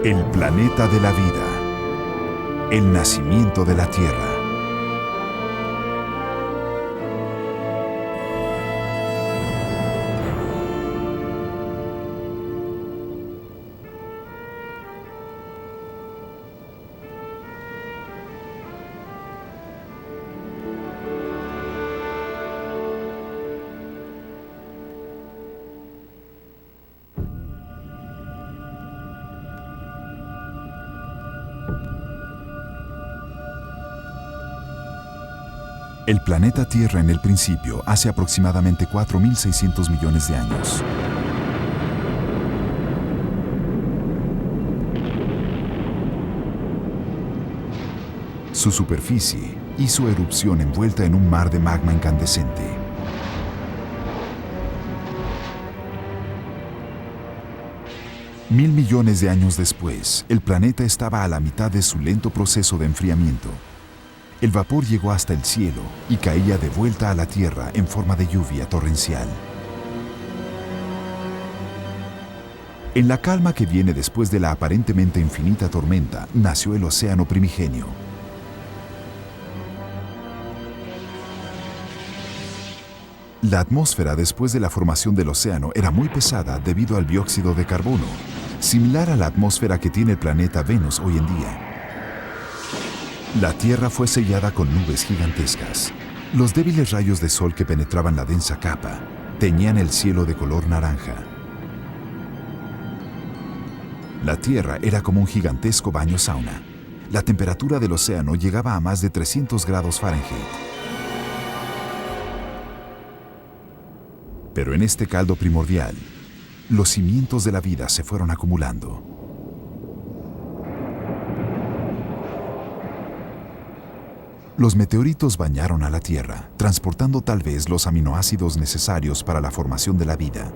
El planeta de la vida. El nacimiento de la Tierra. El planeta Tierra en el principio hace aproximadamente 4.600 millones de años. Su superficie hizo erupción envuelta en un mar de magma incandescente. Mil millones de años después, el planeta estaba a la mitad de su lento proceso de enfriamiento. El vapor llegó hasta el cielo y caía de vuelta a la Tierra en forma de lluvia torrencial. En la calma que viene después de la aparentemente infinita tormenta, nació el océano primigenio. La atmósfera después de la formación del océano era muy pesada debido al dióxido de carbono, similar a la atmósfera que tiene el planeta Venus hoy en día. La Tierra fue sellada con nubes gigantescas. Los débiles rayos de sol que penetraban la densa capa teñían el cielo de color naranja. La Tierra era como un gigantesco baño sauna. La temperatura del océano llegaba a más de 300 grados Fahrenheit. Pero en este caldo primordial, los cimientos de la vida se fueron acumulando. Los meteoritos bañaron a la Tierra, transportando tal vez los aminoácidos necesarios para la formación de la vida.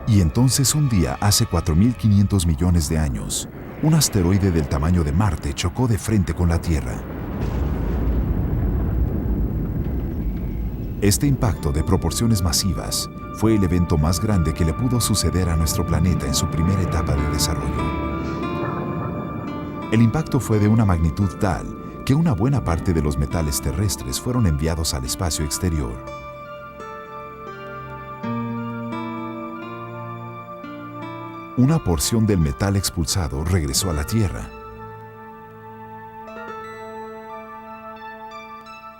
Y entonces un día, hace 4.500 millones de años, un asteroide del tamaño de Marte chocó de frente con la Tierra. Este impacto de proporciones masivas fue el evento más grande que le pudo suceder a nuestro planeta en su primera etapa de desarrollo. El impacto fue de una magnitud tal que una buena parte de los metales terrestres fueron enviados al espacio exterior. Una porción del metal expulsado regresó a la Tierra.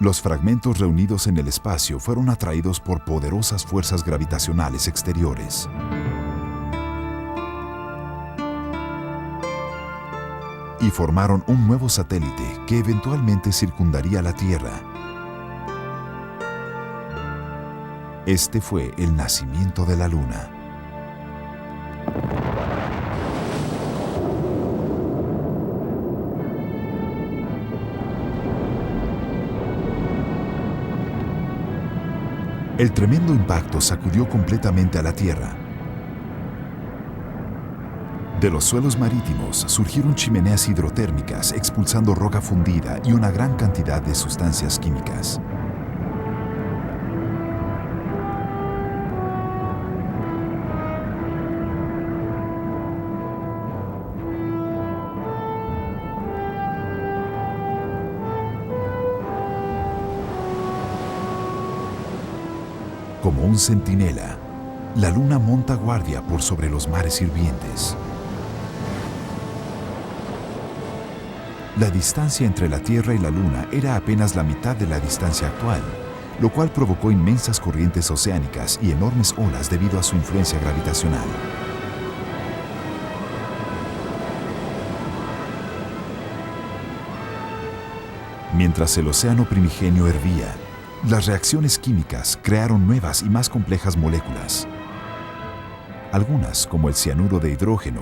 Los fragmentos reunidos en el espacio fueron atraídos por poderosas fuerzas gravitacionales exteriores. Y formaron un nuevo satélite que eventualmente circundaría la Tierra. Este fue el nacimiento de la Luna. El tremendo impacto sacudió completamente a la Tierra. De los suelos marítimos surgieron chimeneas hidrotérmicas expulsando roca fundida y una gran cantidad de sustancias químicas. Como un centinela, la Luna monta guardia por sobre los mares hirvientes. La distancia entre la Tierra y la Luna era apenas la mitad de la distancia actual, lo cual provocó inmensas corrientes oceánicas y enormes olas debido a su influencia gravitacional. Mientras el océano primigenio hervía, las reacciones químicas crearon nuevas y más complejas moléculas. Algunas, como el cianuro de hidrógeno,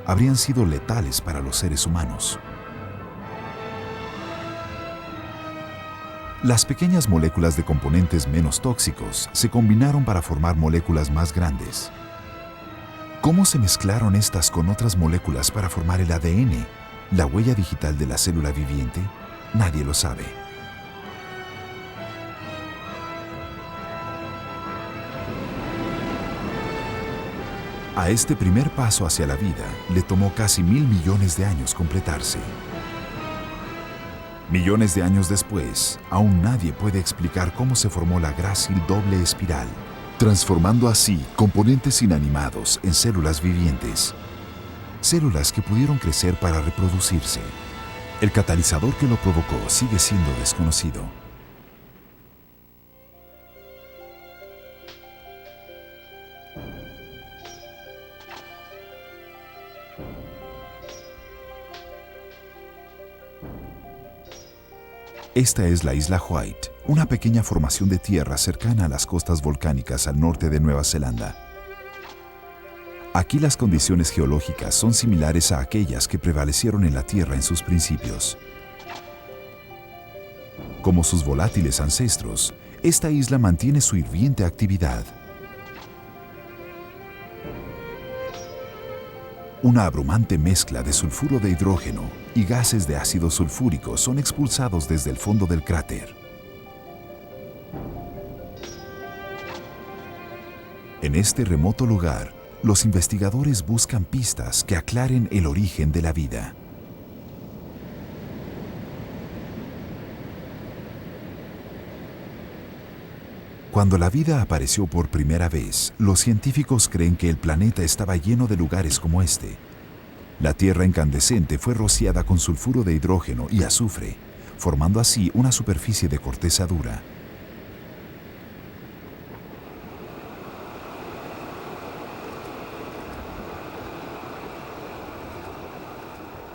habrían sido letales para los seres humanos. Las pequeñas moléculas de componentes menos tóxicos se combinaron para formar moléculas más grandes. ¿Cómo se mezclaron estas con otras moléculas para formar el ADN, la huella digital de la célula viviente? Nadie lo sabe. A este primer paso hacia la vida le tomó casi 1.000 millones de años completarse. Millones de años después, aún nadie puede explicar cómo se formó la grácil doble espiral, transformando así componentes inanimados en células vivientes. Células que pudieron crecer para reproducirse. El catalizador que lo provocó sigue siendo desconocido. Esta es la isla White, una pequeña formación de tierra cercana a las costas volcánicas al norte de Nueva Zelanda. Aquí las condiciones geológicas son similares a aquellas que prevalecieron en la Tierra en sus principios. Como sus volátiles ancestros, esta isla mantiene su hirviente actividad. Una abrumante mezcla de sulfuro de hidrógeno y gases de ácido sulfúrico son expulsados desde el fondo del cráter. En este remoto lugar, los investigadores buscan pistas que aclaren el origen de la vida. Cuando la vida apareció por primera vez, los científicos creen que el planeta estaba lleno de lugares como este. La Tierra incandescente fue rociada con sulfuro de hidrógeno y azufre, formando así una superficie de corteza dura.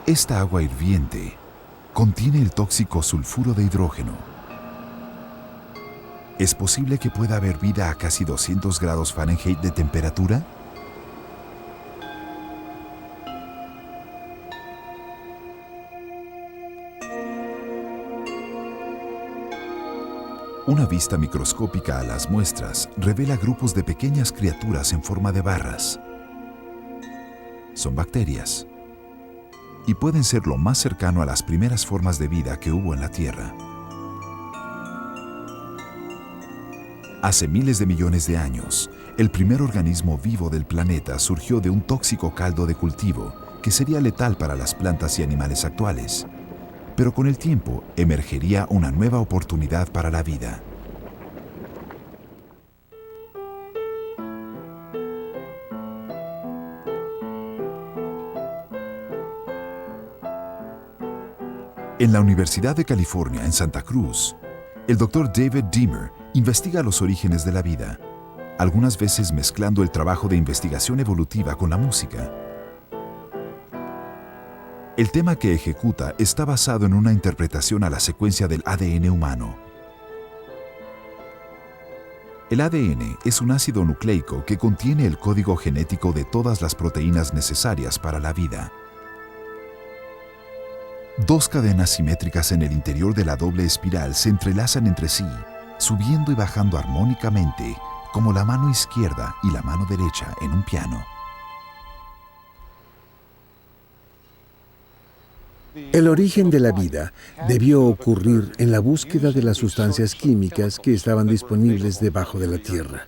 Esta agua hirviente contiene el tóxico sulfuro de hidrógeno. ¿Es posible que pueda haber vida a casi 200 grados Fahrenheit de temperatura? Una vista microscópica a las muestras revela grupos de pequeñas criaturas en forma de barras. Son bacterias y pueden ser lo más cercano a las primeras formas de vida que hubo en la Tierra. Hace miles de millones de años, el primer organismo vivo del planeta surgió de un tóxico caldo de cultivo que sería letal para las plantas y animales actuales. Pero con el tiempo emergería una nueva oportunidad para la vida. En la Universidad de California, en Santa Cruz, el Dr. David Deamer investiga los orígenes de la vida, algunas veces mezclando el trabajo de investigación evolutiva con la música. El tema que ejecuta está basado en una interpretación a la secuencia del ADN humano. El ADN es un ácido nucleico que contiene el código genético de todas las proteínas necesarias para la vida. Dos cadenas simétricas en el interior de la doble espiral se entrelazan entre sí, subiendo y bajando armónicamente, como la mano izquierda y la mano derecha en un piano. El origen de la vida debió ocurrir en la búsqueda de las sustancias químicas que estaban disponibles debajo de la Tierra.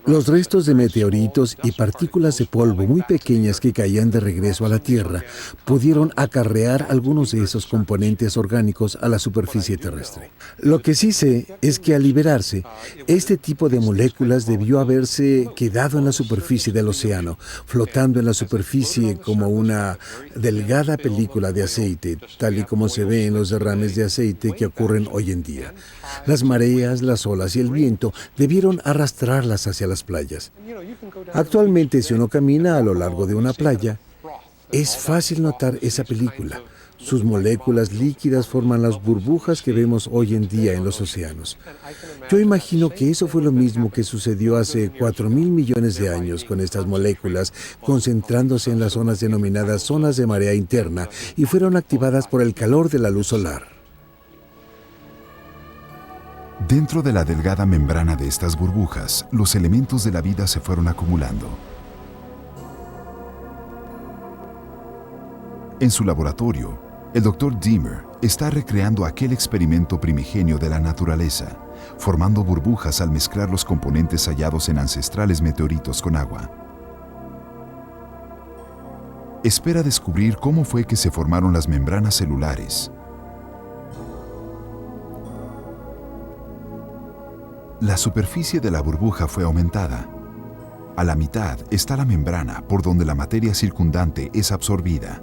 Los restos de meteoritos y partículas de polvo muy pequeñas que caían de regreso a la Tierra pudieron acarrear algunos de esos componentes orgánicos a la superficie terrestre. Lo que sí sé es que al liberarse, este tipo de moléculas debió haberse quedado en la superficie del océano, flotando en la superficie como una delgada película de aceite, tal y como se ve en los derrames de aceite que ocurren hoy en día. Las mareas, las olas y el viento debieron arrastrarlas hacia las playas. Actualmente, si uno camina a lo largo de una playa, es fácil notar esa película. Sus moléculas líquidas forman las burbujas que vemos hoy en día en los océanos. Yo imagino que eso fue lo mismo que sucedió hace 4.000 millones de años con estas moléculas, concentrándose en las zonas denominadas zonas de marea interna y fueron activadas por el calor de la luz solar. Dentro de la delgada membrana de estas burbujas, los elementos de la vida se fueron acumulando. En su laboratorio, El Dr. Deamer está recreando aquel experimento primigenio de la naturaleza, formando burbujas al mezclar los componentes hallados en ancestrales meteoritos con agua. Espera descubrir cómo fue que se formaron las membranas celulares. La superficie de la burbuja fue aumentada. A la mitad está la membrana por donde la materia circundante es absorbida.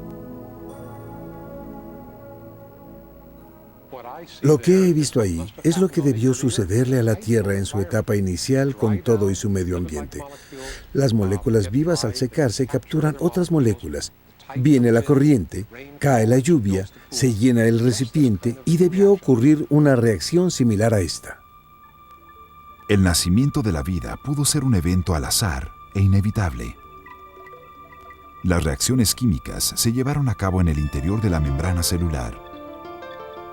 Lo que he visto ahí es lo que debió sucederle a la Tierra en su etapa inicial con todo y su medio ambiente. Las moléculas vivas al secarse capturan otras moléculas. Viene la corriente, cae la lluvia, se llena el recipiente y debió ocurrir una reacción similar a esta. El nacimiento de la vida pudo ser un evento al azar e inevitable. Las reacciones químicas se llevaron a cabo en el interior de la membrana celular.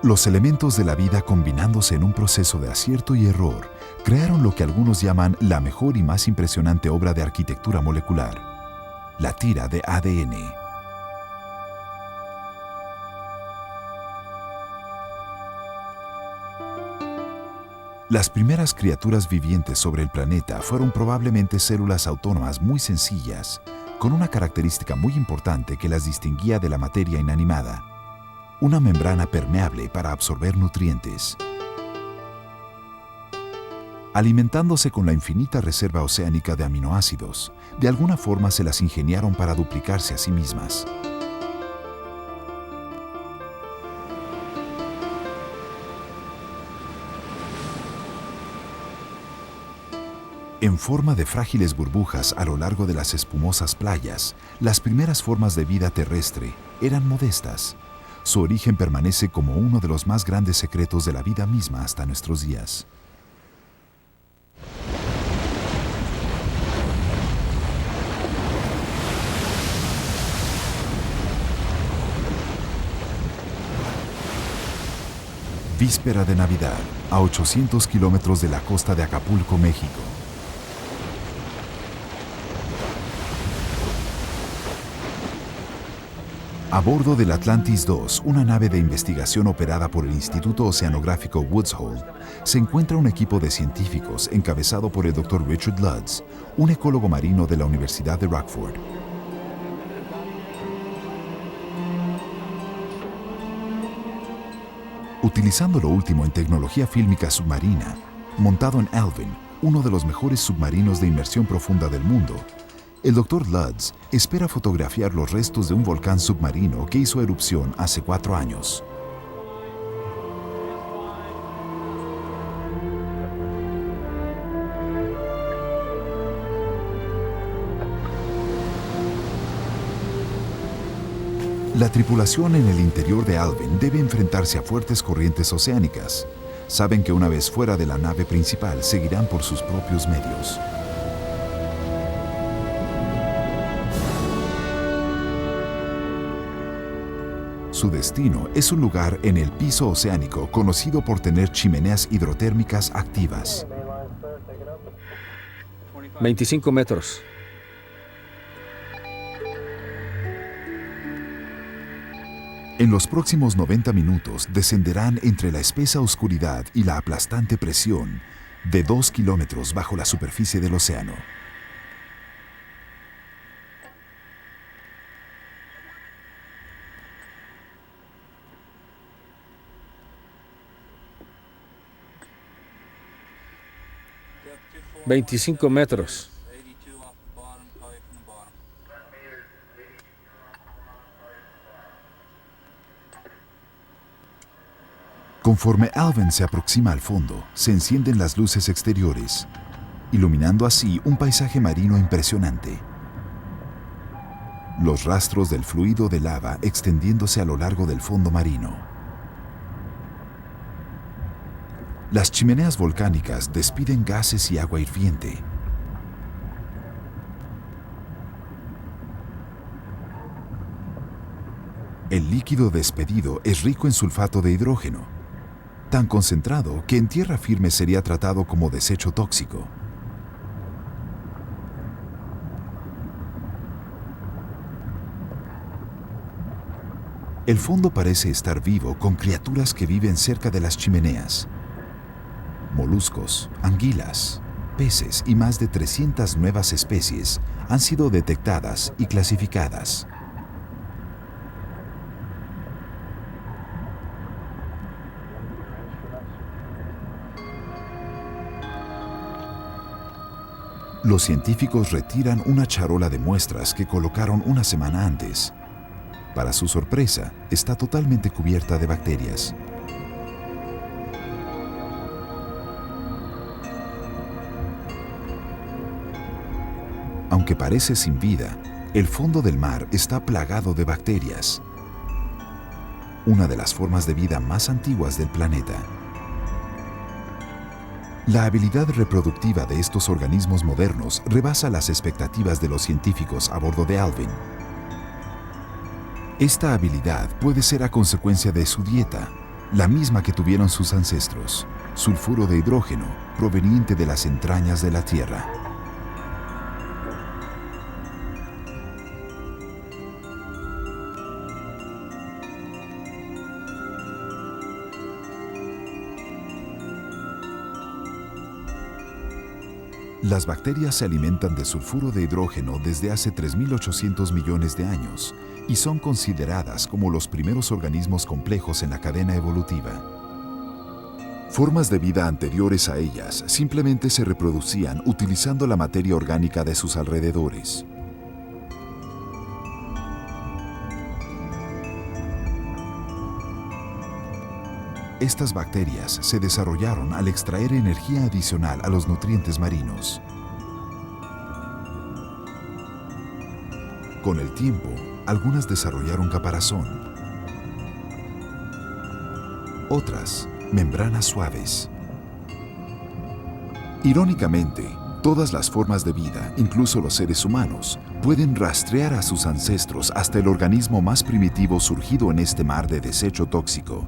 Los elementos de la vida combinándose en un proceso de acierto y error crearon lo que algunos llaman la mejor y más impresionante obra de arquitectura molecular, la tira de ADN. Las primeras criaturas vivientes sobre el planeta fueron probablemente células autónomas muy sencillas, con una característica muy importante que las distinguía de la materia inanimada: una membrana permeable para absorber nutrientes. Alimentándose con la infinita reserva oceánica de aminoácidos, de alguna forma se las ingeniaron para duplicarse a sí mismas. En forma de frágiles burbujas a lo largo de las espumosas playas, las primeras formas de vida terrestre eran modestas. Su origen permanece como uno de los más grandes secretos de la vida misma hasta nuestros días. Víspera de Navidad, a 800 kilómetros de la costa de Acapulco, México. A bordo del Atlantis II, una nave de investigación operada por el Instituto Oceanográfico Woods Hole, se encuentra un equipo de científicos encabezado por el Dr. Richard Lutz, un ecólogo marino de la Universidad de Rockford. Utilizando lo último en tecnología fílmica submarina, montado en Alvin, uno de los mejores submarinos de inmersión profunda del mundo, el Dr. Lutz espera fotografiar los restos de un volcán submarino que hizo erupción hace 4 años. La tripulación en el interior de Alvin debe enfrentarse a fuertes corrientes oceánicas. Saben que una vez fuera de la nave principal seguirán por sus propios medios. Su destino es un lugar en el piso oceánico conocido por tener chimeneas hidrotérmicas activas. 25 metros. En los próximos 90 minutos descenderán entre la espesa oscuridad y la aplastante presión de 2 kilómetros bajo la superficie del océano. $25 metros. Conforme Alvin se aproxima al fondo, se encienden las luces exteriores, iluminando así un paisaje marino impresionante. Los rastros del fluido de lava extendiéndose a lo largo del fondo marino. Las chimeneas volcánicas despiden gases y agua hirviente. El líquido despedido es rico en sulfato de hidrógeno, tan concentrado que en tierra firme sería tratado como desecho tóxico. El fondo parece estar vivo con criaturas que viven cerca de las chimeneas. Moluscos, anguilas, peces y más de 300 nuevas especies han sido detectadas y clasificadas. Los científicos retiran una charola de muestras que colocaron una semana antes. Para su sorpresa, está totalmente cubierta de bacterias. Aunque parece sin vida, el fondo del mar está plagado de bacterias, una de las formas de vida más antiguas del planeta. La habilidad reproductiva de estos organismos modernos rebasa las expectativas de los científicos a bordo de Alvin. Esta habilidad puede ser a consecuencia de su dieta, la misma que tuvieron sus ancestros: sulfuro de hidrógeno proveniente de las entrañas de la Tierra. Las bacterias se alimentan de sulfuro de hidrógeno desde hace 3.800 millones de años y son consideradas como los primeros organismos complejos en la cadena evolutiva. Formas de vida anteriores a ellas simplemente se reproducían utilizando la materia orgánica de sus alrededores. Estas bacterias se desarrollaron al extraer energía adicional a los nutrientes marinos. Con el tiempo, algunas desarrollaron caparazón, otras membranas suaves. Irónicamente, todas las formas de vida, incluso los seres humanos, pueden rastrear a sus ancestros hasta el organismo más primitivo surgido en este mar de desecho tóxico.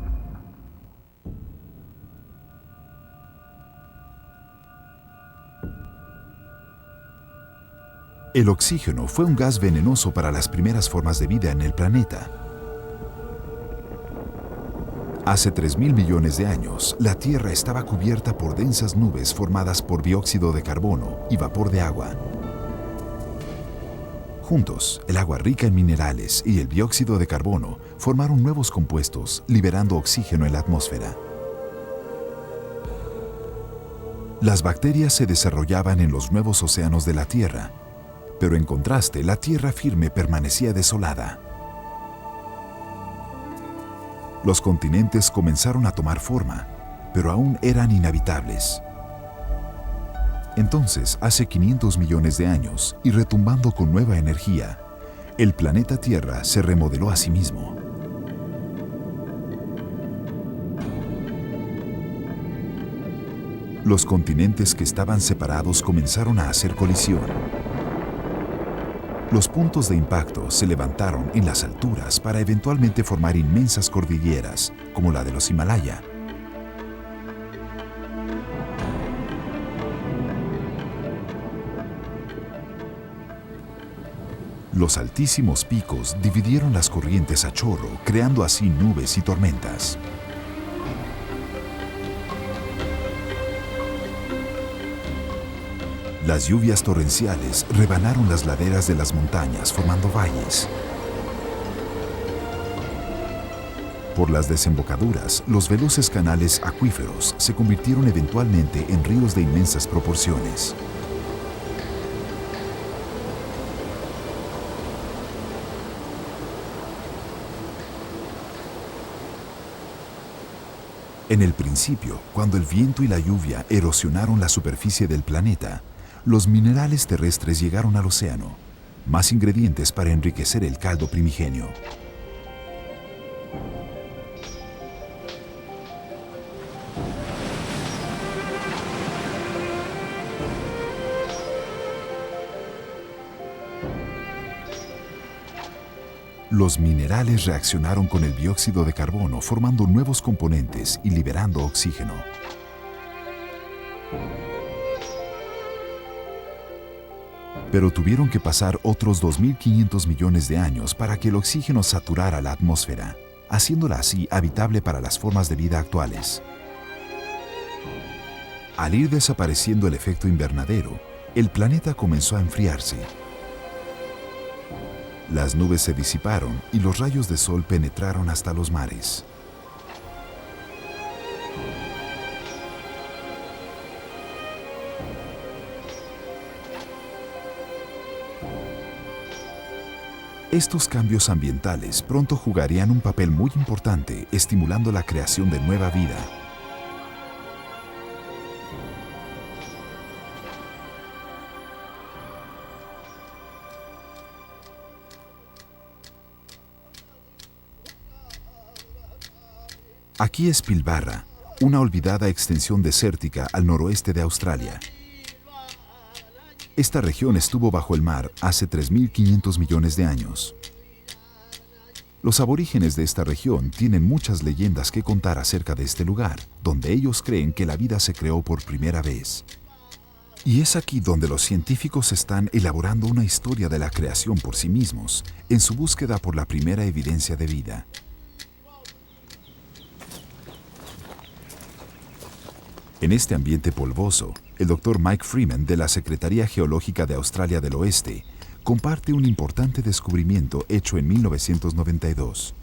El oxígeno fue un gas venenoso para las primeras formas de vida en el planeta. Hace 3.000 millones de años, la Tierra estaba cubierta por densas nubes formadas por dióxido de carbono y vapor de agua. Juntos, el agua rica en minerales y el dióxido de carbono formaron nuevos compuestos, liberando oxígeno en la atmósfera. Las bacterias se desarrollaban en los nuevos océanos de la Tierra, pero en contraste, la tierra firme permanecía desolada. Los continentes comenzaron a tomar forma, pero aún eran inhabitables. Entonces, hace 500 millones de años, y retumbando con nueva energía, el planeta Tierra se remodeló a sí mismo. Los continentes que estaban separados comenzaron a hacer colisión. Los puntos de impacto se levantaron en las alturas para eventualmente formar inmensas cordilleras, como la de los Himalaya. Los altísimos picos dividieron las corrientes a chorro, creando así nubes y tormentas. Las lluvias torrenciales rebanaron las laderas de las montañas, formando valles. Por las desembocaduras, los veloces canales acuíferos se convirtieron eventualmente en ríos de inmensas proporciones. En el principio, cuando el viento y la lluvia erosionaron la superficie del planeta, los minerales terrestres llegaron al océano, más ingredientes para enriquecer el caldo primigenio. Los minerales reaccionaron con el dióxido de carbono, formando nuevos componentes y liberando oxígeno. Pero tuvieron que pasar otros 2.500 millones de años para que el oxígeno saturara la atmósfera. haciéndola así habitable para las formas de vida actuales. Al ir desapareciendo el efecto invernadero, el planeta comenzó a enfriarse. Las nubes se disiparon y los rayos de sol penetraron hasta los mares. Estos cambios ambientales pronto jugarían un papel muy importante, estimulando la creación de nueva vida. Aquí es Pilbara, una olvidada extensión desértica al noroeste de Australia. Esta región estuvo bajo el mar hace 3.500 millones de años. Los aborígenes de esta región tienen muchas leyendas que contar acerca de este lugar, donde ellos creen que la vida se creó por primera vez. Y es aquí donde los científicos están elaborando una historia de la creación por sí mismos, en su búsqueda por la primera evidencia de vida. En este ambiente polvoso, el Dr. Mike Freeman de la Secretaría Geológica de Australia del Oeste comparte un importante descubrimiento hecho en 1992.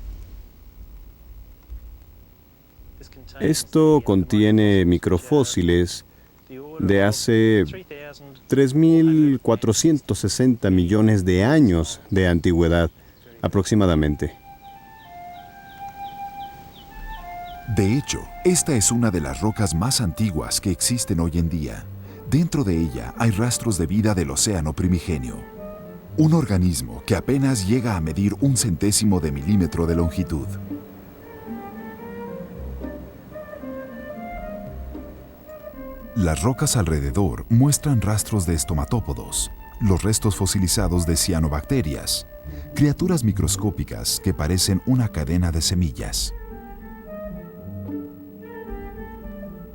Esto contiene microfósiles de hace 3.460 millones de años de antigüedad, aproximadamente. De hecho, esta es una de las rocas más antiguas que existen hoy en día. Dentro de ella hay rastros de vida del océano primigenio. Un organismo que apenas llega a medir 1/100 de milímetro de longitud. Las rocas alrededor muestran rastros de estomatópodos, los restos fosilizados de cianobacterias, criaturas microscópicas que parecen una cadena de semillas.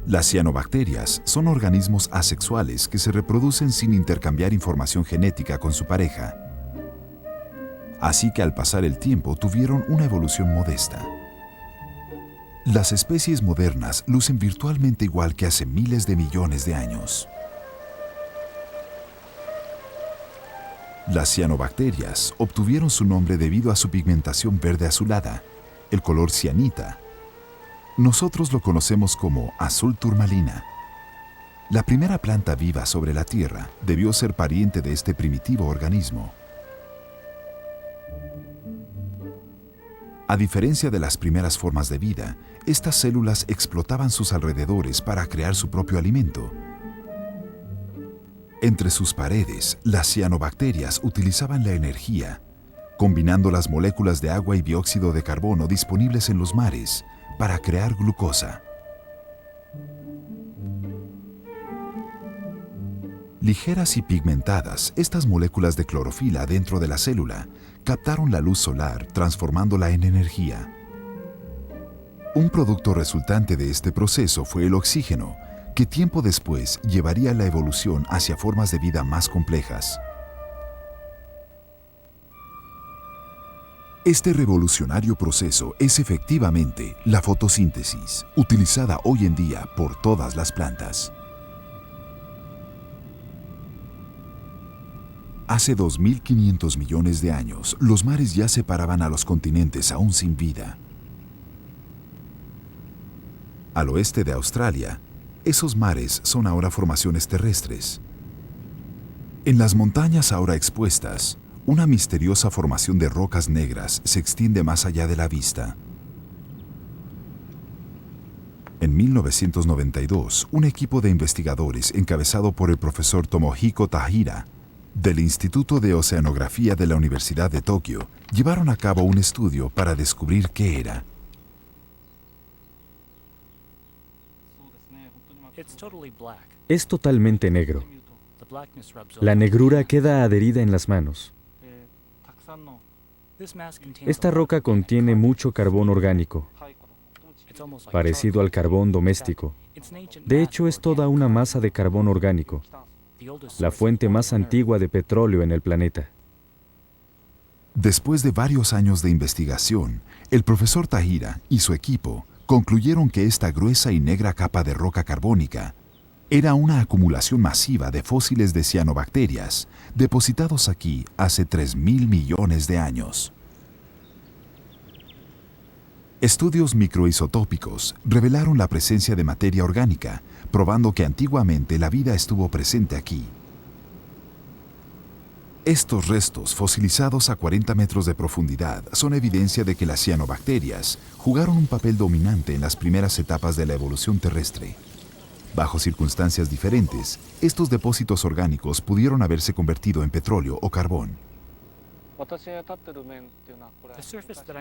Las cianobacterias son organismos asexuales que se reproducen sin intercambiar información genética con su pareja. Así que al pasar el tiempo tuvieron una evolución modesta. Las especies modernas lucen virtualmente igual que hace miles de millones de años. Las cianobacterias obtuvieron su nombre debido a su pigmentación verde azulada, el color cianita. Nosotros lo conocemos como azul turmalina. La primera planta viva sobre la Tierra debió ser pariente de este primitivo organismo. A diferencia de las primeras formas de vida, estas células explotaban sus alrededores para crear su propio alimento. Entre sus paredes, las cianobacterias utilizaban la energía, combinando las moléculas de agua y dióxido de carbono disponibles en los mares para crear glucosa. Ligeras y pigmentadas, estas moléculas de clorofila dentro de la célula captaron la luz solar, transformándola en energía. Un producto resultante de este proceso fue el oxígeno, que tiempo después llevaría la evolución hacia formas de vida más complejas. Este revolucionario proceso es efectivamente la fotosíntesis, utilizada hoy en día por todas las plantas. Hace 2.500 millones de años, los mares ya separaban a los continentes aún sin vida. Al oeste de Australia, esos mares son ahora formaciones terrestres. En las montañas ahora expuestas, una misteriosa formación de rocas negras se extiende más allá de la vista. En 1992, un equipo de investigadores encabezado por el profesor Tomohiko Tajira, del Instituto de Oceanografía de la Universidad de Tokio, llevaron a cabo un estudio para descubrir qué era. Es totalmente negro. La negrura queda adherida en las manos. Esta roca contiene mucho carbón orgánico, parecido al carbón doméstico. De hecho, es toda una masa de carbón orgánico, la fuente más antigua de petróleo en el planeta. Después de varios años de investigación, el profesor Tahira y su equipo concluyeron que esta gruesa y negra capa de roca carbónica era una acumulación masiva de fósiles de cianobacterias depositados aquí hace 3.000 millones de años. Estudios microisotópicos revelaron la presencia de materia orgánica, probando que antiguamente la vida estuvo presente aquí. Estos restos, fosilizados a 40 metros de profundidad, son evidencia de que las cianobacterias jugaron un papel dominante en las primeras etapas de la evolución terrestre. Bajo circunstancias diferentes, estos depósitos orgánicos pudieron haberse convertido en petróleo o carbón.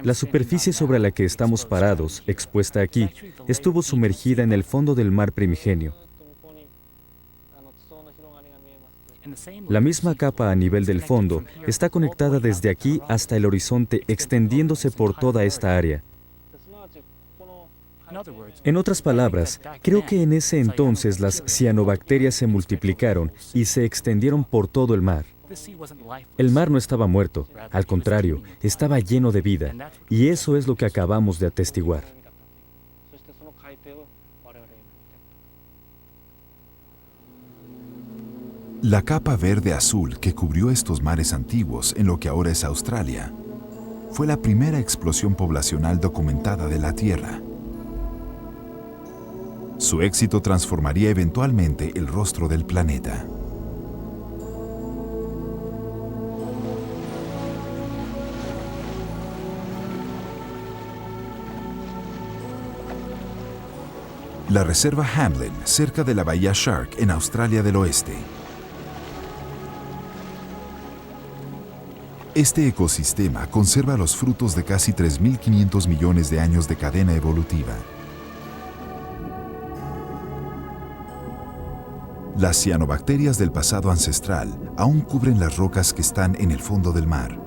La superficie sobre la que estamos parados, expuesta aquí, estuvo sumergida en el fondo del mar primigenio. La misma capa a nivel del fondo está conectada desde aquí hasta el horizonte, extendiéndose por toda esta área. En otras palabras, creo que en ese entonces las cianobacterias se multiplicaron y se extendieron por todo el mar. El mar no estaba muerto, al contrario, estaba lleno de vida, y eso es lo que acabamos de atestiguar. La capa verde-azul que cubrió estos mares antiguos en lo que ahora es Australia fue la primera explosión poblacional documentada de la Tierra. Su éxito transformaría eventualmente el rostro del planeta. La reserva Hamlin, cerca de la bahía Shark en Australia del Oeste. Este ecosistema conserva los frutos de casi 3.500 millones de años de cadena evolutiva. Las cianobacterias del pasado ancestral aún cubren las rocas que están en el fondo del mar.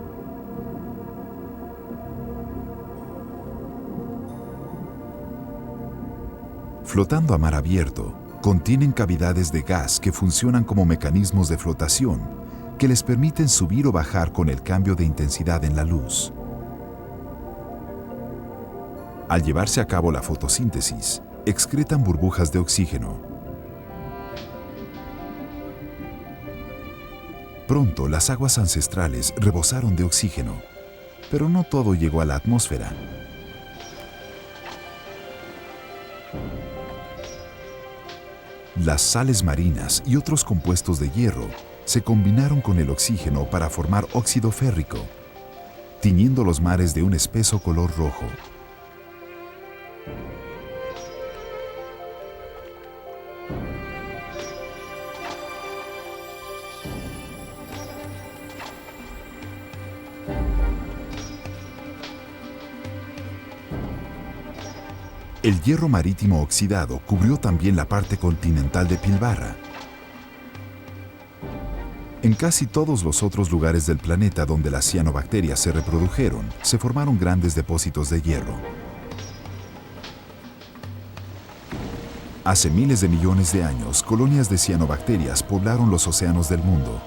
Flotando a mar abierto, contienen cavidades de gas que funcionan como mecanismos de flotación que les permiten subir o bajar con el cambio de intensidad en la luz. Al llevarse a cabo la fotosíntesis, excretan burbujas de oxígeno. Pronto las aguas ancestrales rebosaron de oxígeno, pero no todo llegó a la atmósfera. Las sales marinas y otros compuestos de hierro se combinaron con el oxígeno para formar óxido férrico, tiñendo los mares de un espeso color rojo. El hierro marítimo oxidado cubrió también la parte continental de Pilbara. En casi todos los otros lugares del planeta donde las cianobacterias se reprodujeron, se formaron grandes depósitos de hierro. Hace miles de millones de años, colonias de cianobacterias poblaron los océanos del mundo.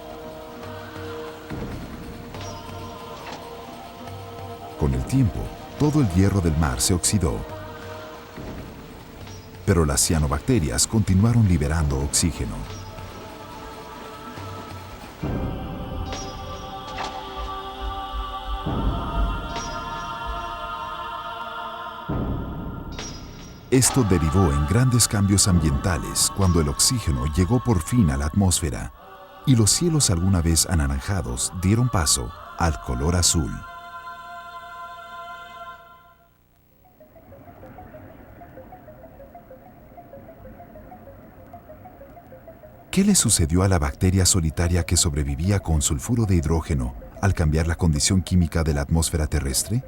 Con el tiempo, todo el hierro del mar se oxidó. Pero las cianobacterias continuaron liberando oxígeno. Esto derivó en grandes cambios ambientales cuando el oxígeno llegó por fin a la atmósfera y los cielos alguna vez anaranjados dieron paso al color azul. ¿Qué le sucedió a la bacteria solitaria que sobrevivía con sulfuro de hidrógeno al cambiar la condición química de la atmósfera terrestre?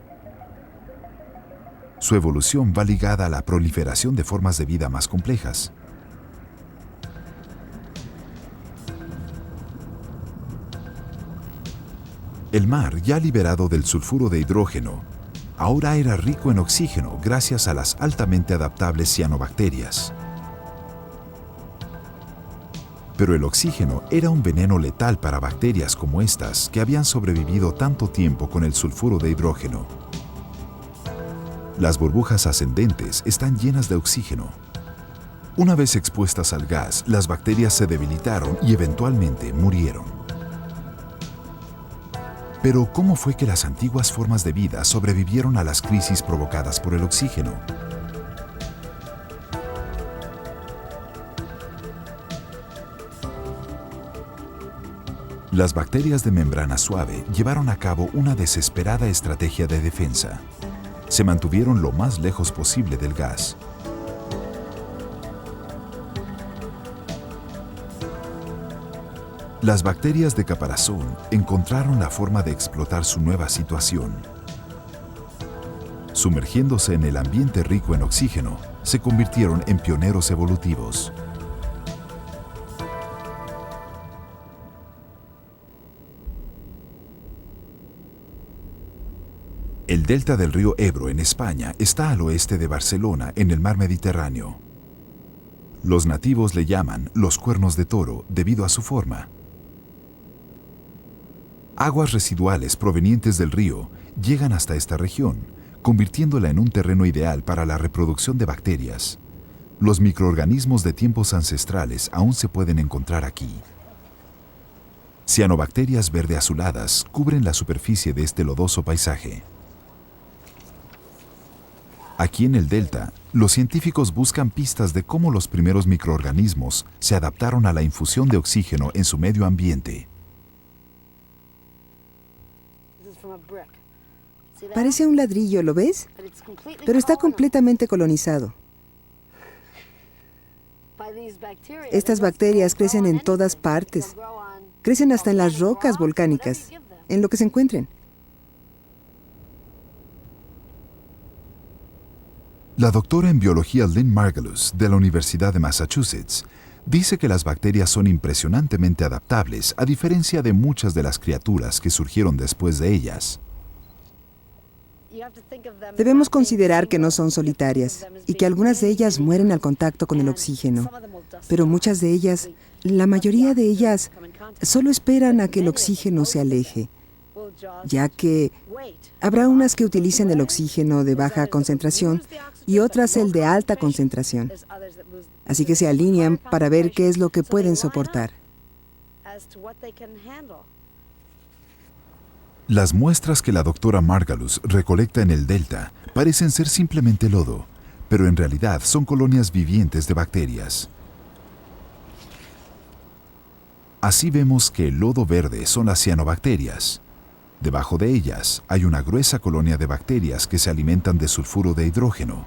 Su evolución va ligada a la proliferación de formas de vida más complejas. El mar, ya liberado del sulfuro de hidrógeno, ahora era rico en oxígeno gracias a las altamente adaptables cianobacterias. Pero el oxígeno era un veneno letal para bacterias como estas que habían sobrevivido tanto tiempo con el sulfuro de hidrógeno. Las burbujas ascendentes están llenas de oxígeno. Una vez expuestas al gas, las bacterias se debilitaron y eventualmente murieron. Pero, ¿cómo fue que las antiguas formas de vida sobrevivieron a las crisis provocadas por el oxígeno? Las bacterias de membrana suave llevaron a cabo una desesperada estrategia de defensa. Se mantuvieron lo más lejos posible del gas. Las bacterias de caparazón encontraron la forma de explotar su nueva situación. Sumergiéndose en el ambiente rico en oxígeno, se convirtieron en pioneros evolutivos. El delta del río Ebro en España está al oeste de Barcelona, en el mar Mediterráneo. Los nativos le llaman los cuernos de toro debido a su forma. Aguas residuales provenientes del río llegan hasta esta región, convirtiéndola en un terreno ideal para la reproducción de bacterias. Los microorganismos de tiempos ancestrales aún se pueden encontrar aquí. Cianobacterias verde azuladas cubren la superficie de este lodoso paisaje. Aquí en el delta, los científicos buscan pistas de cómo los primeros microorganismos se adaptaron a la infusión de oxígeno en su medio ambiente. Parece un ladrillo, ¿lo ves? Pero está completamente colonizado. Estas bacterias crecen en todas partes. Crecen hasta en las rocas volcánicas, en lo que se encuentren. La doctora en biología Lynn Margulis, de la Universidad de Massachusetts, dice que las bacterias son impresionantemente adaptables, a diferencia de muchas de las criaturas que surgieron después de ellas. Debemos considerar que no son solitarias y que algunas de ellas mueren al contacto con el oxígeno. Pero muchas de ellas, la mayoría de ellas, solo esperan a que el oxígeno se aleje, ya que habrá unas que utilicen el oxígeno de baja concentración y otras el de alta concentración. Así que se alinean para ver qué es lo que pueden soportar. Las muestras que la doctora Margulis recolecta en el delta parecen ser simplemente lodo, pero en realidad son colonias vivientes de bacterias. Así vemos que el lodo verde son las cianobacterias. Debajo de ellas hay una gruesa colonia de bacterias que se alimentan de sulfuro de hidrógeno.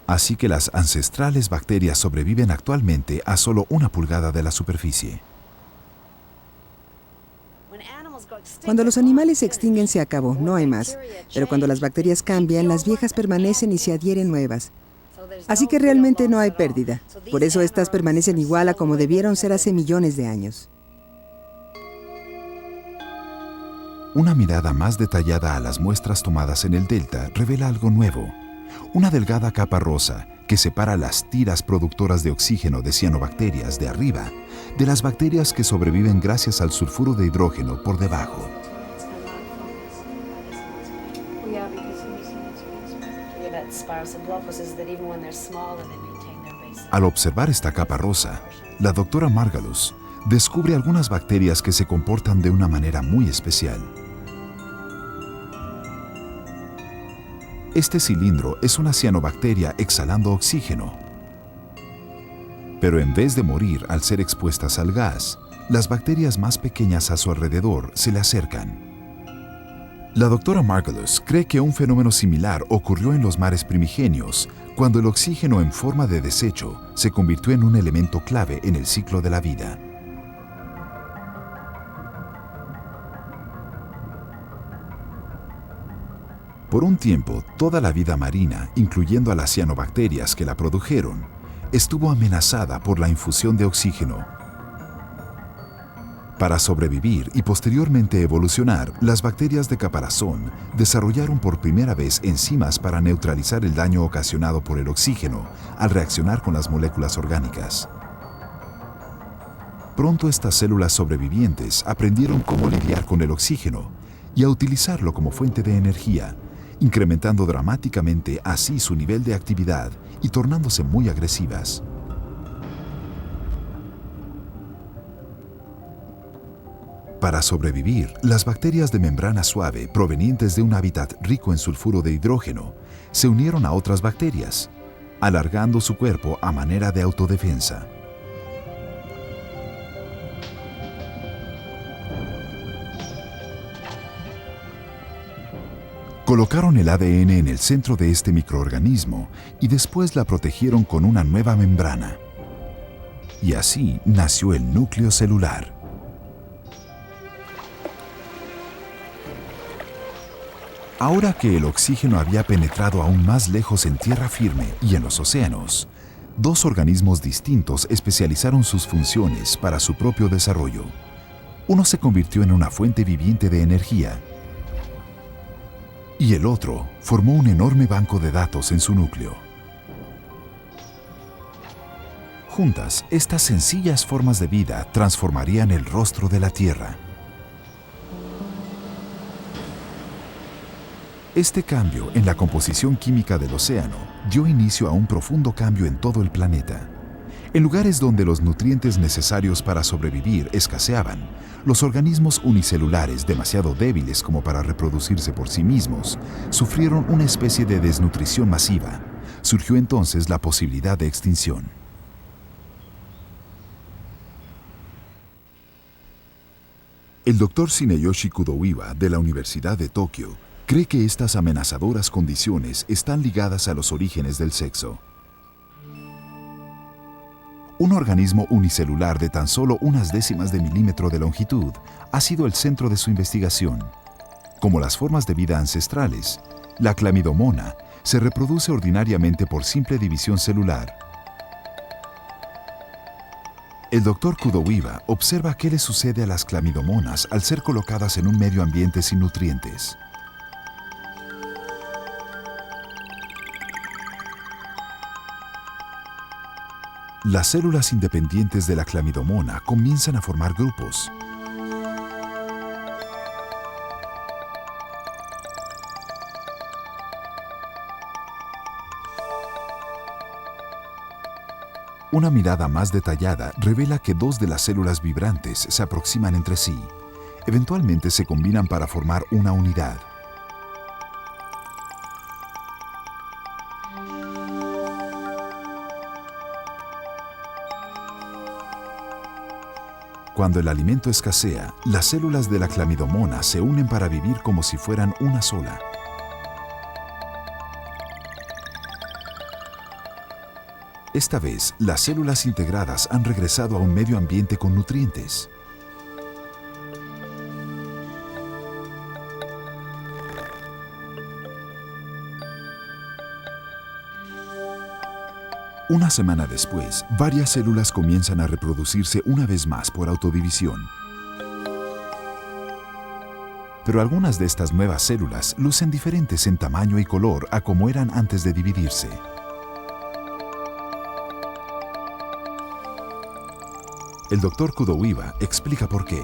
Así que las ancestrales bacterias sobreviven actualmente a solo 1 pulgada de la superficie. Cuando los animales se extinguen se acabó, no hay más. Pero cuando las bacterias cambian, las viejas permanecen y se adhieren nuevas. Así que realmente no hay pérdida. Por eso estas permanecen igual a como debieron ser hace millones de años. Una mirada más detallada a las muestras tomadas en el delta revela algo nuevo. Una delgada capa rosa que separa las tiras productoras de oxígeno de cianobacterias de arriba de las bacterias que sobreviven gracias al sulfuro de hidrógeno por debajo. Al observar esta capa rosa, la doctora Margulis descubre algunas bacterias que se comportan de una manera muy especial. Este cilindro es una cianobacteria exhalando oxígeno. Pero en vez de morir al ser expuestas al gas, las bacterias más pequeñas a su alrededor se le acercan. La doctora Margulis cree que un fenómeno similar ocurrió en los mares primigenios, cuando el oxígeno en forma de desecho se convirtió en un elemento clave en el ciclo de la vida. Por un tiempo, toda la vida marina, incluyendo a las cianobacterias que la produjeron, estuvo amenazada por la infusión de oxígeno. Para sobrevivir y posteriormente evolucionar, las bacterias de caparazón desarrollaron por primera vez enzimas para neutralizar el daño ocasionado por el oxígeno al reaccionar con las moléculas orgánicas. Pronto estas células sobrevivientes aprendieron cómo lidiar con el oxígeno y a utilizarlo como fuente de energía, incrementando dramáticamente así su nivel de actividad y tornándose muy agresivas. Para sobrevivir, las bacterias de membrana suave provenientes de un hábitat rico en sulfuro de hidrógeno se unieron a otras bacterias, alargando su cuerpo a manera de autodefensa. Colocaron el ADN en el centro de este microorganismo y después la protegieron con una nueva membrana. Y así nació el núcleo celular. Ahora que el oxígeno había penetrado aún más lejos en tierra firme y en los océanos, dos organismos distintos especializaron sus funciones para su propio desarrollo. Uno se convirtió en una fuente viviente de energía y el otro formó un enorme banco de datos en su núcleo. Juntas, estas sencillas formas de vida transformarían el rostro de la Tierra. Este cambio en la composición química del océano dio inicio a un profundo cambio en todo el planeta. En lugares donde los nutrientes necesarios para sobrevivir escaseaban, los organismos unicelulares demasiado débiles como para reproducirse por sí mismos sufrieron una especie de desnutrición masiva. Surgió entonces la posibilidad de extinción. El Dr. Shineyoshi Kudoiwa de la Universidad de Tokio cree que estas amenazadoras condiciones están ligadas a los orígenes del sexo. Un organismo unicelular de tan solo unas décimas de milímetro de longitud ha sido el centro de su investigación. Como las formas de vida ancestrales, la Chlamydomona se reproduce ordinariamente por simple división celular. El Dr. Kudoiwa observa qué le sucede a las Chlamydomonas al ser colocadas en un medio ambiente sin nutrientes. Las células independientes de la Chlamydomona comienzan a formar grupos. Una mirada más detallada revela que dos de las células vibrantes se aproximan entre sí. Eventualmente se combinan para formar una unidad. Cuando el alimento escasea, las células de la Chlamydomona se unen para vivir como si fueran una sola. Esta vez, las células integradas han regresado a un medio ambiente con nutrientes. Una semana después, varias células comienzan a reproducirse una vez más por autodivisión. Pero algunas de estas nuevas células lucen diferentes en tamaño y color a como eran antes de dividirse. El Dr. Kudoiwa explica por qué.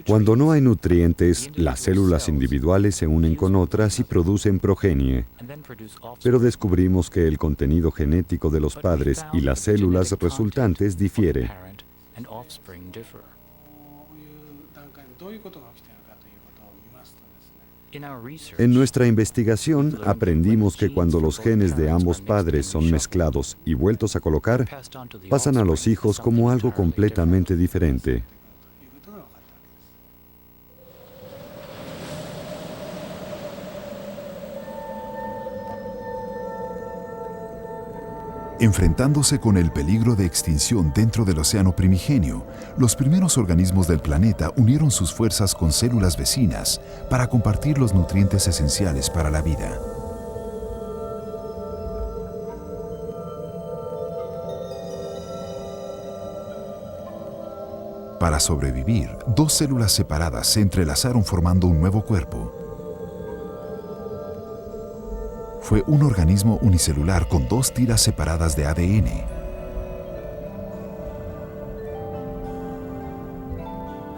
Cuando no hay nutrientes, las células individuales se unen con otras y producen progenie. Pero descubrimos que el contenido genético de los padres y las células resultantes difiere. En nuestra investigación aprendimos que cuando los genes de ambos padres son mezclados y vueltos a colocar, pasan a los hijos como algo completamente diferente. Enfrentándose con el peligro de extinción dentro del océano primigenio, los primeros organismos del planeta unieron sus fuerzas con células vecinas para compartir los nutrientes esenciales para la vida. Para sobrevivir, dos células separadas se entrelazaron formando un nuevo cuerpo. Fue un organismo unicelular con dos tiras separadas de ADN.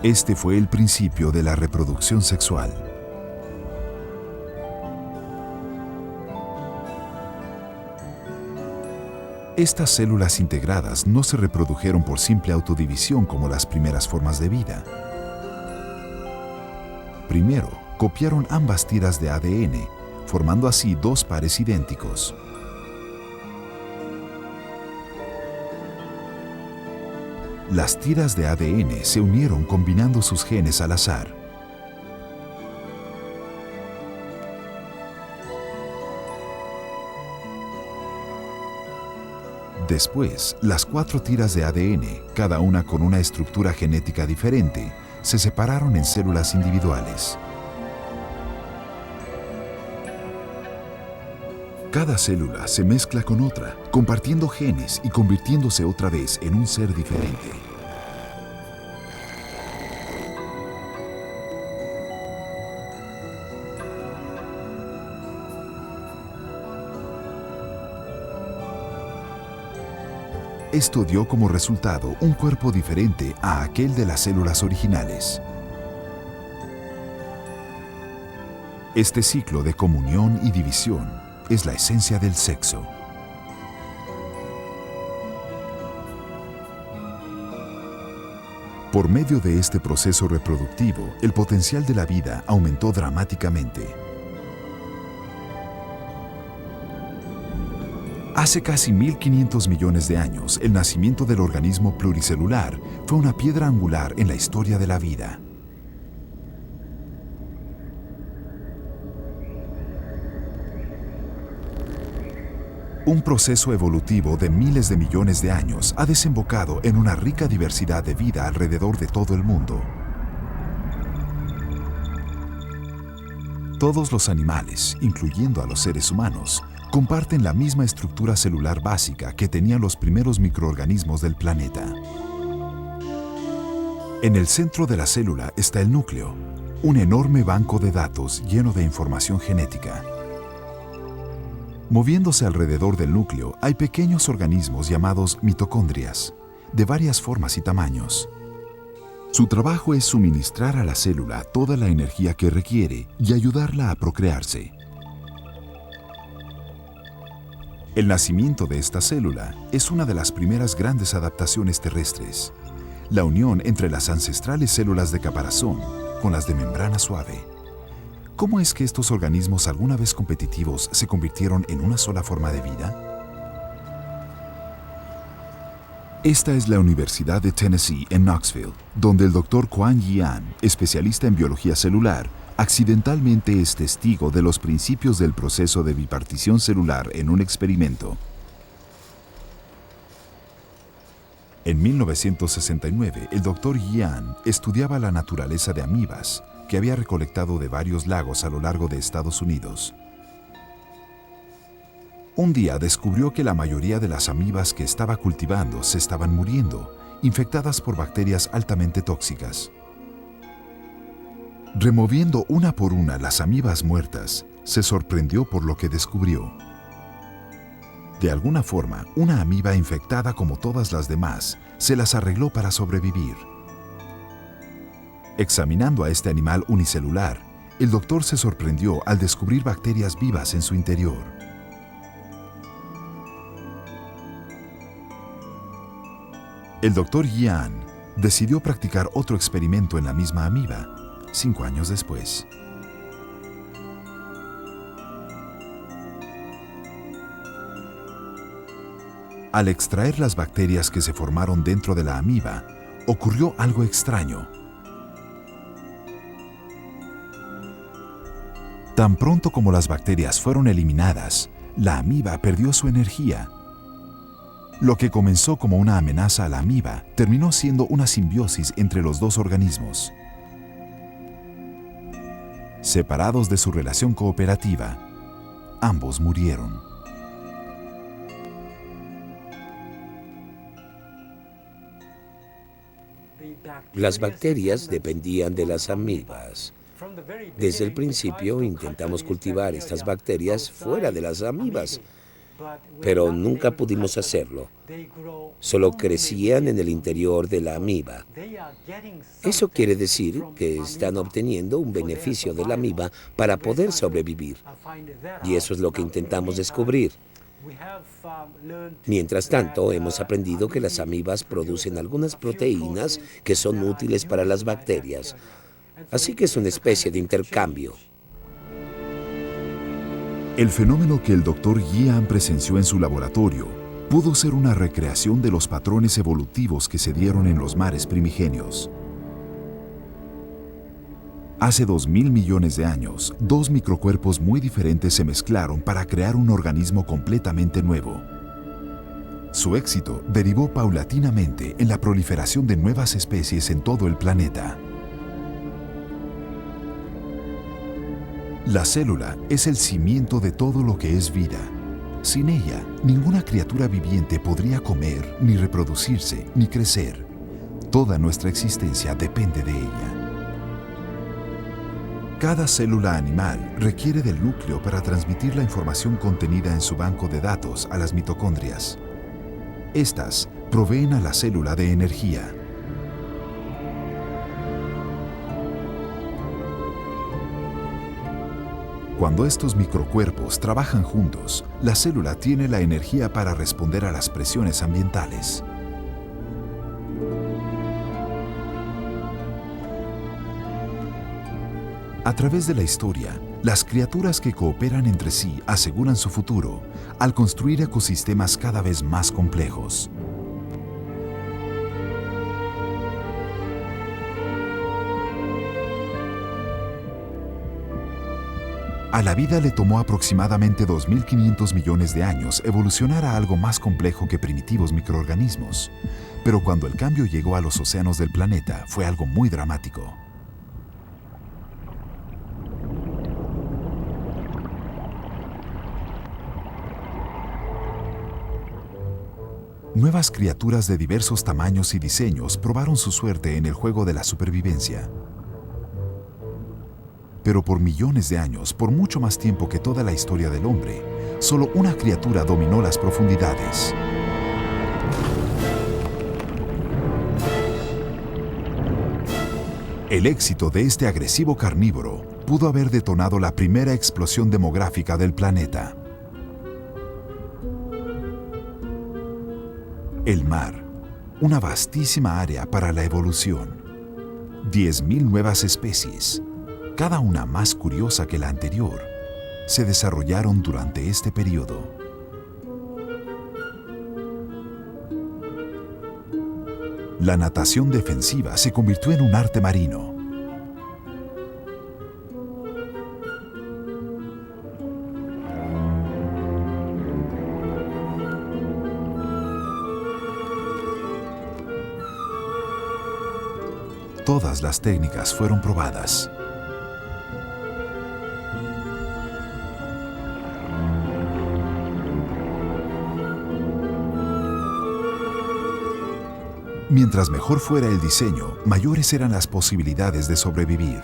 Este fue el principio de la reproducción sexual. Estas células integradas no se reprodujeron por simple autodivisión como las primeras formas de vida. Primero, copiaron ambas tiras de ADN, formando así dos pares idénticos. Las tiras de ADN se unieron combinando sus genes al azar. Después, las 4 tiras de ADN, cada una con una estructura genética diferente, se separaron en células individuales. Cada célula se mezcla con otra, compartiendo genes y convirtiéndose otra vez en un ser diferente. Esto dio como resultado un cuerpo diferente a aquel de las células originales. Este ciclo de comunión y división es la esencia del sexo. Por medio de este proceso reproductivo, el potencial de la vida aumentó dramáticamente. Hace casi 1500 millones de años, el nacimiento del organismo pluricelular fue una piedra angular en la historia de la vida. Un proceso evolutivo de miles de millones de años ha desembocado en una rica diversidad de vida alrededor de todo el mundo. Todos los animales, incluyendo a los seres humanos, comparten la misma estructura celular básica que tenían los primeros microorganismos del planeta. En el centro de la célula está el núcleo, un enorme banco de datos lleno de información genética. Moviéndose alrededor del núcleo hay pequeños organismos llamados mitocondrias, de varias formas y tamaños. Su trabajo es suministrar a la célula toda la energía que requiere y ayudarla a procrearse. El nacimiento de esta célula es una de las primeras grandes adaptaciones terrestres, la unión entre las ancestrales células de caparazón con las de membrana suave. ¿Cómo es que estos organismos alguna vez competitivos se convirtieron en una sola forma de vida? Esta es la Universidad de Tennessee en Knoxville, donde el Dr. Kuan Yi An, especialista en biología celular, accidentalmente es testigo de los principios del proceso de bipartición celular en un experimento. En 1969, el Dr. Yi An estudiaba la naturaleza de amibas que había recolectado de varios lagos a lo largo de Estados Unidos. Un día descubrió que la mayoría de las amibas que estaba cultivando se estaban muriendo, infectadas por bacterias altamente tóxicas. Removiendo una por una las amibas muertas, se sorprendió por lo que descubrió. De alguna forma, una amiba infectada como todas las demás se las arregló para sobrevivir. Examinando a este animal unicelular, el doctor se sorprendió al descubrir bacterias vivas en su interior. El doctor Yi An decidió practicar otro experimento en la misma amiba, 5 años después. Al extraer las bacterias que se formaron dentro de la amiba, ocurrió algo extraño. Tan pronto como las bacterias fueron eliminadas, la amiba perdió su energía. Lo que comenzó como una amenaza a la amiba terminó siendo una simbiosis entre los dos organismos. Separados de su relación cooperativa, ambos murieron. Las bacterias dependían de las amibas. Desde el principio intentamos cultivar estas bacterias fuera de las amibas, pero nunca pudimos hacerlo. Solo crecían en el interior de la amiba. Eso quiere decir que están obteniendo un beneficio de la amiba para poder sobrevivir. Y eso es lo que intentamos descubrir. Mientras tanto, hemos aprendido que las amibas producen algunas proteínas que son útiles para las bacterias. Así que es una especie de intercambio. El fenómeno que el Dr. Gian presenció en su laboratorio pudo ser una recreación de los patrones evolutivos que se dieron en los mares primigenios. Hace 2.000 millones de años, dos microcuerpos muy diferentes se mezclaron para crear un organismo completamente nuevo. Su éxito derivó paulatinamente en la proliferación de nuevas especies en todo el planeta. La célula es el cimiento de todo lo que es vida. Sin ella, ninguna criatura viviente podría comer, ni reproducirse, ni crecer. Toda nuestra existencia depende de ella. Cada célula animal requiere del núcleo para transmitir la información contenida en su banco de datos a las mitocondrias. Estas proveen a la célula de energía. Cuando estos microcuerpos trabajan juntos, la célula tiene la energía para responder a las presiones ambientales. A través de la historia, las criaturas que cooperan entre sí aseguran su futuro al construir ecosistemas cada vez más complejos. A la vida le tomó aproximadamente 2.500 millones de años evolucionar a algo más complejo que primitivos microorganismos. Pero cuando el cambio llegó a los océanos del planeta, fue algo muy dramático. Nuevas criaturas de diversos tamaños y diseños probaron su suerte en el juego de la supervivencia. Pero por millones de años, por mucho más tiempo que toda la historia del hombre, solo una criatura dominó las profundidades. El éxito de este agresivo carnívoro pudo haber detonado la primera explosión demográfica del planeta. El mar, una vastísima área para la evolución. 10.000 nuevas especies, cada una más curiosa que la anterior, se desarrollaron durante este periodo. La natación defensiva se convirtió en un arte marino. Todas las técnicas fueron probadas. Mientras mejor fuera el diseño, mayores eran las posibilidades de sobrevivir.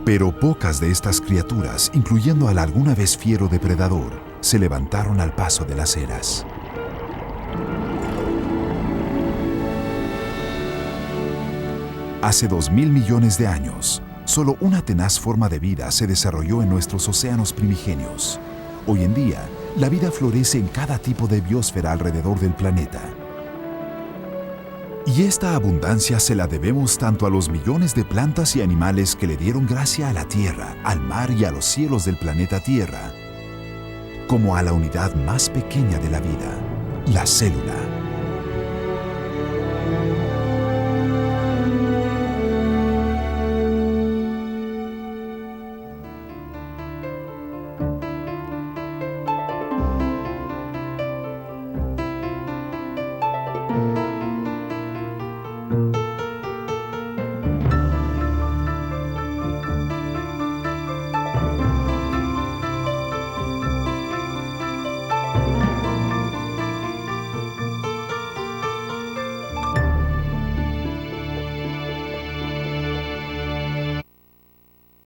Pero pocas de estas criaturas, incluyendo al alguna vez fiero depredador, se levantaron al paso de las eras. Hace 2.000 millones de años, solo una tenaz forma de vida se desarrolló en nuestros océanos primigenios. Hoy en día, la vida florece en cada tipo de biosfera alrededor del planeta. Y esta abundancia se la debemos tanto a los millones de plantas y animales que le dieron gracia a la tierra, al mar y a los cielos del planeta Tierra, como a la unidad más pequeña de la vida, la célula.